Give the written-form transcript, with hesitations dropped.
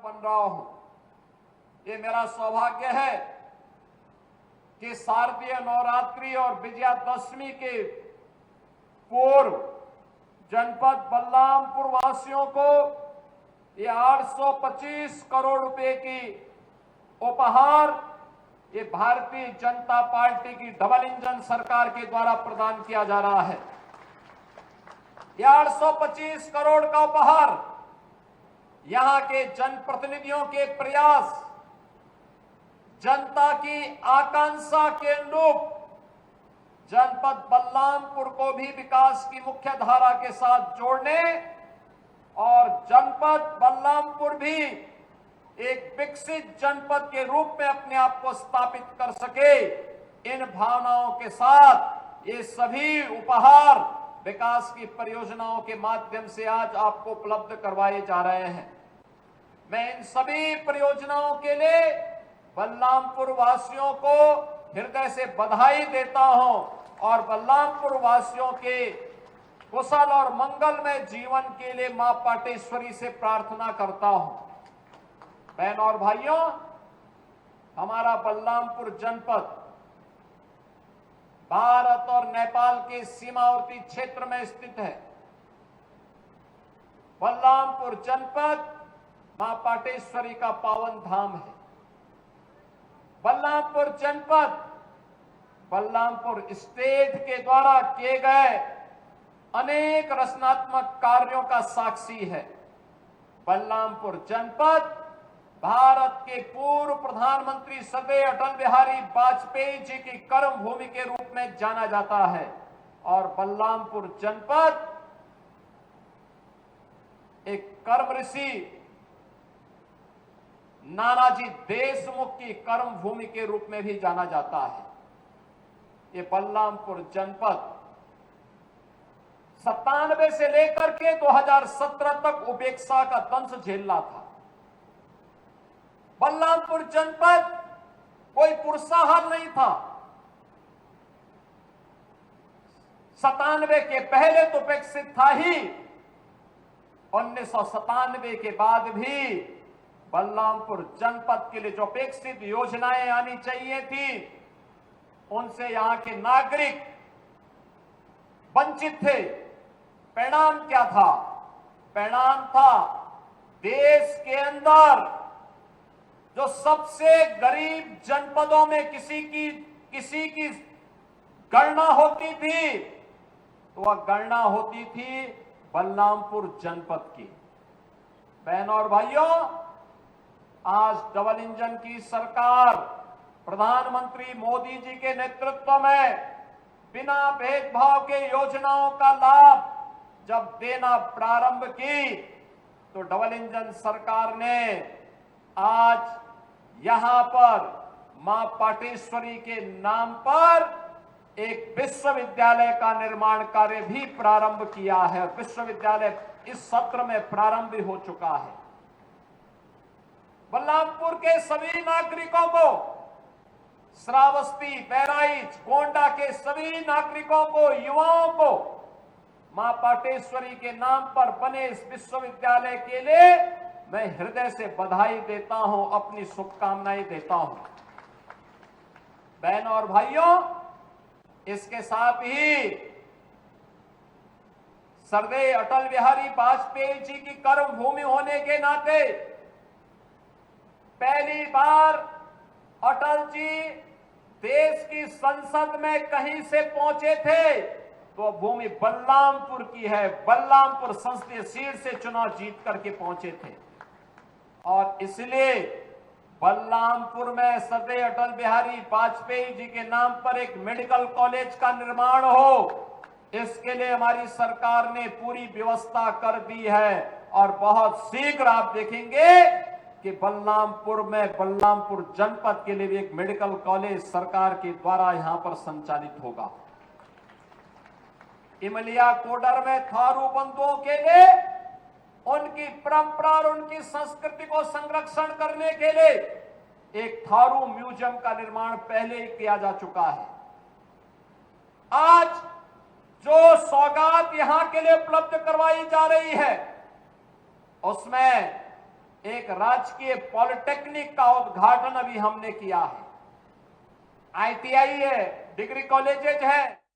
बन रहा हूं। ये मेरा सौभाग्य है कि शारदीय नवरात्रि और विजयादशमी के पूर्व जनपद बलरामपुर वासियों को ये 825 करोड़ रुपए की उपहार ये भारतीय जनता पार्टी की डबल इंजन सरकार के द्वारा प्रदान किया जा रहा है। ये 825 करोड़ का उपहार यहां के जनप्रतिनिधियों के प्रयास, जनता की आकांक्षा के अनुरूप जनपद बलरामपुर को भी विकास की मुख्य धारा के साथ जोड़ने और जनपद बलरामपुर भी एक विकसित जनपद के रूप में अपने आप को स्थापित कर सके, इन भावनाओं के साथ ये सभी उपहार विकास की परियोजनाओं के माध्यम से आज आपको उपलब्ध करवाए जा रहे हैं। मैं इन सभी परियोजनाओं के लिए बलरामपुर वासियों को हृदय से बधाई देता हूं और बलरामपुर वासियों के कुशल और मंगलमय जीवन के लिए मां पाटेश्वरी से प्रार्थना करता हूं। बहन और भाइयों, हमारा बलरामपुर जनपद भारत और नेपाल के सीमावर्ती क्षेत्र में स्थित है। बलरामपुर जनपद मां पाटेश्वरी का पावन धाम है। बलरामपुर जनपद बलरामपुर स्टेट के द्वारा किए गए अनेक रचनात्मक कार्यों का साक्षी है। बलरामपुर जनपद भारत के पूर्व प्रधानमंत्री स्वर्गीय अटल बिहारी वाजपेयी जी की कर्म भूमि के रूप में जाना जाता है और बलरामपुर जनपद एक कर्म ऋषि नानाजी देशमुख की कर्म भूमि के रूप में भी जाना जाता है। ये बलरामपुर जनपद 97 से लेकर के 2017 तक उपेक्षा का दंश झेल रहा था। बलरामपुर जनपद कोई पुरस्कार नहीं था। 97 के पहले तो विकसित था ही, 1997 के बाद भी बलरामपुर जनपद के लिए जो अपेक्षित योजनाएं आनी चाहिए थी, उनसे यहां के नागरिक वंचित थे। परिणाम क्या था? परिणाम था देश के अंदर जो सबसे गरीब जनपदों में किसी की गणना होती थी, तो वह गणना होती थी बलरामपुर जनपद की। बहनों और भाइयों, आज डबल इंजन की सरकार प्रधानमंत्री मोदी जी के नेतृत्व में बिना भेदभाव के योजनाओं का लाभ जब देना प्रारंभ की, तो डबल इंजन सरकार ने आज यहां पर मां पाटेश्वरी के नाम पर एक विश्वविद्यालय का निर्माण कार्य भी प्रारंभ किया है। विश्वविद्यालय इस सत्र में प्रारंभ भी हो चुका है। बलरामपुर के सभी नागरिकों को, श्रावस्ती, बहराइच, गोंडा के सभी नागरिकों को, युवाओं को मां पाटेश्वरी के नाम पर बने इस विश्वविद्यालय के लिए मैं हृदय से बधाई देता हूं, अपनी शुभकामनाएं देता हूं। बहनों और भाइयों, इसके साथ ही स्वर्गीय अटल बिहारी वाजपेयी जी की कर्म भूमि होने के नाते पहली बार अटल जी देश की संसद में कहीं से पहुंचे थे तो भूमि बलरामपुर की है। बलरामपुर संसदीय सीट से चुनाव जीत करके पहुंचे थे और इसलिए बलरामपुर में स्वर्गीय अटल बिहारी वाजपेयी जी के नाम पर एक मेडिकल कॉलेज का निर्माण हो, इसके लिए हमारी सरकार ने पूरी व्यवस्था कर दी है और बहुत शीघ्र आप देखेंगे कि बलरामपुर में, बलरामपुर जनपद के लिए भी एक मेडिकल कॉलेज सरकार के द्वारा यहां पर संचालित होगा। इमलिया कोडर में थारू बंधुओं के लिए उनकी परंपरा और उनकी संस्कृति को संरक्षण करने के लिए एक थारू म्यूजियम का निर्माण पहले ही किया जा चुका है। आज जो सौगात यहां के लिए उपलब्ध करवाई जा रही है, उसमें एक राजकीय पॉलिटेक्निक का उद्घाटन अभी हमने किया है। ITI है, डिग्री कॉलेजेज है।